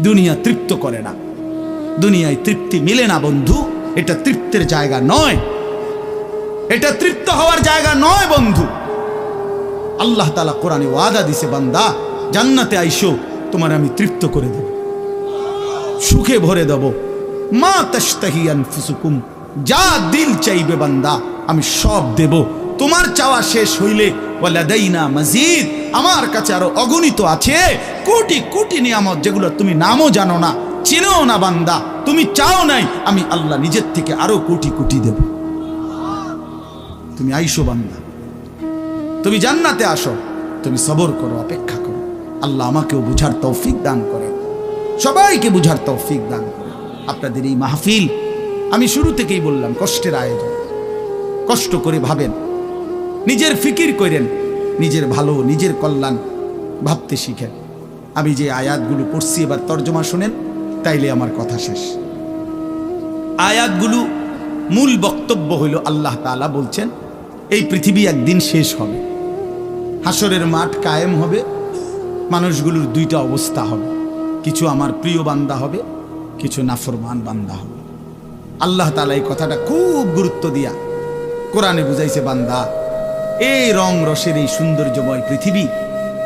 দুনিয়া তৃপ্ত করে না, দুনিয়ায় তৃপ্তি মিলে না বন্ধু। এটা তৃপ্তের জায়গা নয়, এটা তৃপ্ত হওয়ার জায়গা নয় বন্ধু। আল্লাহ তাআলা কোরআনে ওয়াদা দিছে, বান্দা জান্নাতে আইসো, তোমার আমি তৃপ্ত করে দেব, সুখে ভরে দেব। মা তাশতাহি আনফুসুকুম, যা দিল চাইবে বান্দা আমি সব দেব। তোমার চাওয়া শেষ হইলে ওয়ালাদাইনা মাজিদ, আমার কাছে আরো অগণিত আছে কোটি কোটি নিয়ামত, যেগুলো তুমি নামও জানো না, চিনো না বান্দা। তুমি চাও নাই, আমি আল্লাহ নিজের থেকে আরো কোটি কোটি দেব। তুমি আইসো বান্দা, তুমি জান্নাতে আসো, তুমি সবর করো, অপেক্ষা করো। আল্লাহ আমাকেও বুঝার তৌফিক দান করে, সবাইকে বুঝার তৌফিক দান করে। আপনাদের এই মাহফিল আমি শুরু থেকেই বললাম কষ্টের আয়োজন। কষ্ট করে ভাবেন, নিজের ফিকির করেন, নিজের ভালো নিজের কল্যাণ ভাবতে শিখেন। আমি যে আয়াতগুলো পড়ছি এবার তর্জমা শুনেন, তাইলে আমার কথা শেষ। আয়াতগুলো মূল বক্তব্য হইল আল্লাহ তাআলা বলছেন এই পৃথিবী একদিন শেষ হবে, হাসরের মাঠ কায়েম হবে, মানুষগুলোর দুইটা অবস্থা হবে, কিছু আমার প্রিয় বান্দা হবে, কিছু নাফরমান বান্দা হবে। আল্লাহ তাআলা এই কথাটা খুব গুরুত্ব দিয়া কোরআনে বুঝাইছে, বান্দা এই রং রসের এই সৌন্দর্যময় পৃথিবী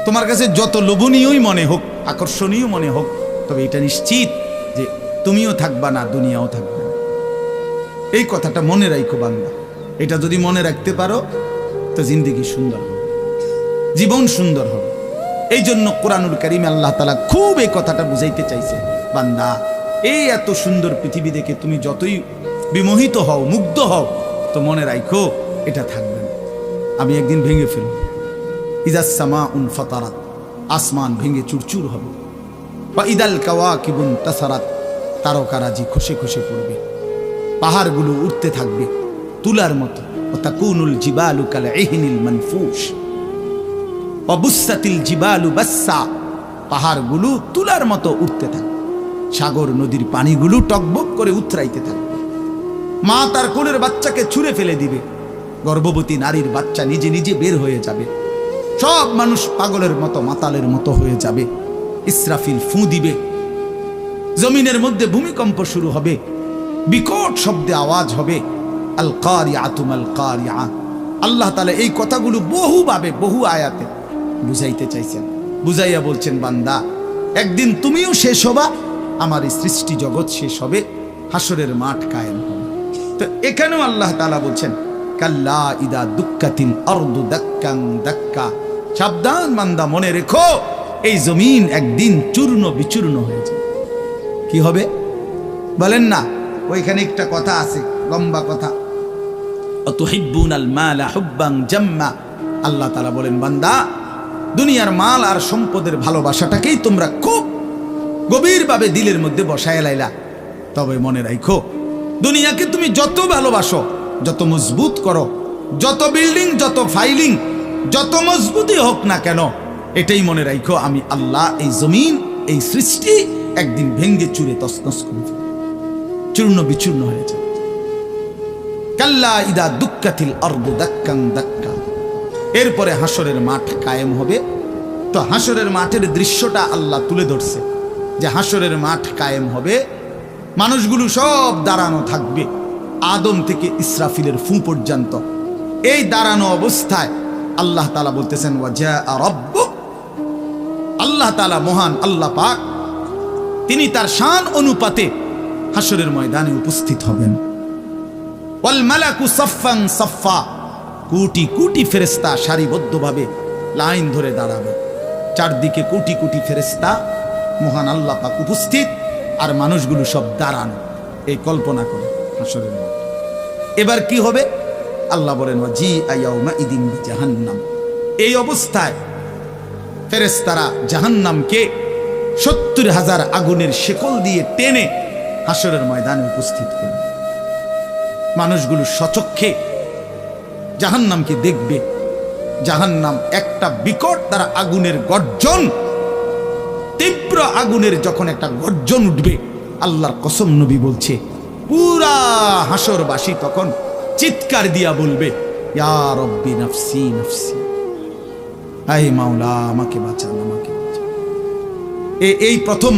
তোমার কাছে যত লোভনীয়ই মনে হোক, আকর্ষণীয় মনে হোক, তবে এটা নিশ্চিত যে তুমিও থাকবা না, দুনিয়াও থাকবে না। এই কথাটা মনে রাখো বান্দা। এটা যদি মনে রাখতে পারো তো জিন্দেগি সুন্দর হবে, জীবন সুন্দর হবে। এই জন্য কোরআনুল কারীমে আল্লাহ তাআলা খুব এই কথাটা বুঝাইতে চাইছে, বান্দা এই এত সুন্দর পৃথিবী দেখে তুমি যতই বিমোহিত হও, মুগ্ধ হও, তো মনে রাখো এটা থাকবে না। আমি একদিন ভেঙে ফেলব। ইজাস সামাউন ফাতারাত, আসমান ভেঙে চুরচুর হবে। বা ইদাল কাওয়াকিবুন তাসারাত, তারকারাজি খসে খসে পড়বে, পাহাড়গুলো উঠতে থাকবে তুলার মতো। ও তাকুনুল জিবালু কাল ইহনিল মানফুশ, ওয়া বুসাতিল জিবালু বাসসা, পাহাড়গুলো তুলার মতো উঠতে থাকবে, সাগর নদীর পানিগুলো টকবক করে উতরাইতে থাকবে। মা তার কোলের বাচ্চাকে ছুঁড়ে ফেলে দিবে, গর্ভবতী নারীর বাচ্চা নিজে নিজে বের হয়ে যাবে, সব মানুষ পাগলের মতো মাতালের মতো হয়ে যাবে। ইসরাফিল ফু দিবে, জমিনের মধ্যে ভূমিকম্প শুরু হবে, বিকট শব্দে আওয়াজ হবে। আল কারিআতু মাল কারিআ। আল্লাহ তাআলা এই কথাগুলো বহুভাবে বহু আয়াতে বুঝাইতে চাইছেন, বুঝাইয়া বলছেন, বান্দা একদিন তুমিও শেষ হবা, আমার এই সৃষ্টি জগৎ শেষ হবে, হাসরের মাঠ কায়েম হবে। তো এখানেও আল্লাহ তাআলা বলছেন, কাল্লা ইদা দুক্কাতিল আরদু দাক্কান দাক্কা, সাবধান বান্দা, মনে রেখো এই জমিন একদিন চূর্ণ বিচূর্ণ হয়ে যাবে। কি হবে বলেন না? ওইখানে একটা কথা আছে, লম্বা কথা, অতুহিব্বুনাল মালা হুব্বান জাম্মা। আল্লাহ তাআলা বলেন, বান্দা দুনিয়ার মাল আর সম্পদের ভালোবাসাটাকেই তোমরা খুব গভীরভাবে দিলের মধ্যে বসায় লাইলা। তবে মনে রাখো, দুনিয়াকে তুমি যত ভালোবাসো, যত মজবুত করো, যত বিল্ডিং, যত ফাইলিং, যত মজবুতই হোক না কেন, এটাই মনে রাখো আমি আল্লাহ এই জমিন, এই সৃষ্টি একদিন ভেঙ্গে চুরে তছনছ করে ফেলবে, চূর্ণ বিচূর্ণ হয়ে যাবে। কাল্লা ইদা দুক্কাতিল আরদু দাক্কান দাক্কা। এরপরে হাসরের মাঠ কায়েম হবে। তো হাসরের মাঠের দৃশ্যটা আল্লাহ তুলে ধরছে যে হাসরের মাঠ কায়েম হবে, মানুষগুলো সব দাঁড়ানো থাকবে, আদম থেকে ইসরাফিলের ফু পর্যন্ত। এই দাঁড়ানো অবস্থায় আল্লাহ তাআলা বলতেছেন, ওয়াজা রাব্বুক, আল্লাহ তাআলা মহান আল্লাহ পাক, তিনি তার শান অনুপাতে হাসরের ময়দানে উপস্থিত হবেন। ওয়াল মালাকু সাফফান সাফফা, কোটি কোটি ফেরেশতা সারিবদ্ধভাবে লাইন ধরে দাঁড়াবে, চারদিকে কোটি কোটি ফেরেশতা, মহান আল্লাহ পাক উপস্থিত, আর মানুষগুলো সব দাঁড়ানো। এই কল্পনা করে হাসরের মাঠ। এবার কি হবে? আল্লাহ বলেন, ওয়াজিআ ইয়াউমাইদিন বিজাহান্নাম। এই অবস্থায় ফেরেশতারা জাহান্নামকে ৭০,০০০ আগুনের শেকল দিয়ে টেনে হাসরের ময়দানে উপস্থিত করবে। মানুষগুলো সচক্ষে জাহান্নামকে দেখবে। জাহান্নাম একটা বিকট তারা আগুনের গর্জন, তীব্র আগুনের যখন একটা গর্জন উঠবে, আল্লাহর কসম নবী বলছে, পুরা হাসরবাসী তখন চিৎকার দিয়া বলবে, ইয়া রব্বি নাফসি নাফসি, আয় মাওলা আমাকে বাঁচান, আমাকে বাঁচান। এই প্রথম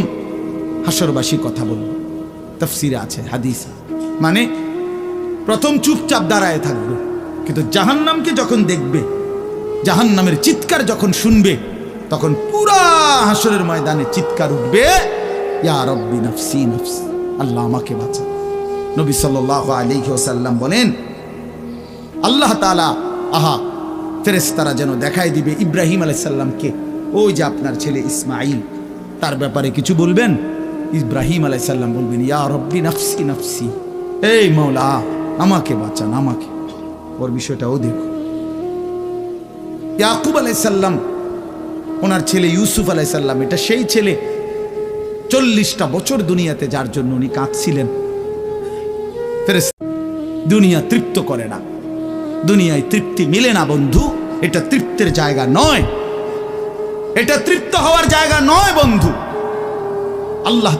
হাসরবাসী কথা বলবো, তাফসিরে আছে, হাদিস। মানে প্রথম চুপচাপ দাঁড়ায় থাকবে, কিন্তু জাহান্নামকে যখন দেখবে, জাহান্নামের চিৎকার যখন শুনবে, তখন পুরা হাসরের ময়দানে চিৎকার উঠবে, ইয়া রব্বি নাফসি নাফসি, আল্লাহ আমাকে বাঁচা। নবী সাল্লাল্লাহু আলাইহি ওয়াসাল্লাম বলেন, আল্লাহ তাআলা ফেরেশতারা যেন দেখাই দিবে ইব্রাহিম আলাইহিস সালামকে, ওই যে আপনার ছেলে ইসমাঈল, তার ব্যাপারে কিছু বলবেন। ইব্রাহিম আলাইহিস সালাম বলবেন, ইয়া রব্বি নাফসি নাফসি, এই মাওলা আমাকে বাঁচান, আমাকে। ওর বিষয়টাও দেখো। ইয়াকুব আলাইহিস সালাম, ওনার ছেলে ইউসুফ আলাইহিস সালাম, এটা সেই ছেলে 40টা বছর দুনিয়াতে, যার জন্য উনি কাঁদছিলেন। ফেরেশতা, দুনিয়া তৃপ্ত করে না, দুনিয়ায় তৃপ্তি মিলে না বন্ধু, এটা তৃপ্তের জায়গা নয়, এটা তৃপ্ত হওয়ার জায়গা নয় বন্ধু। আল্লাহ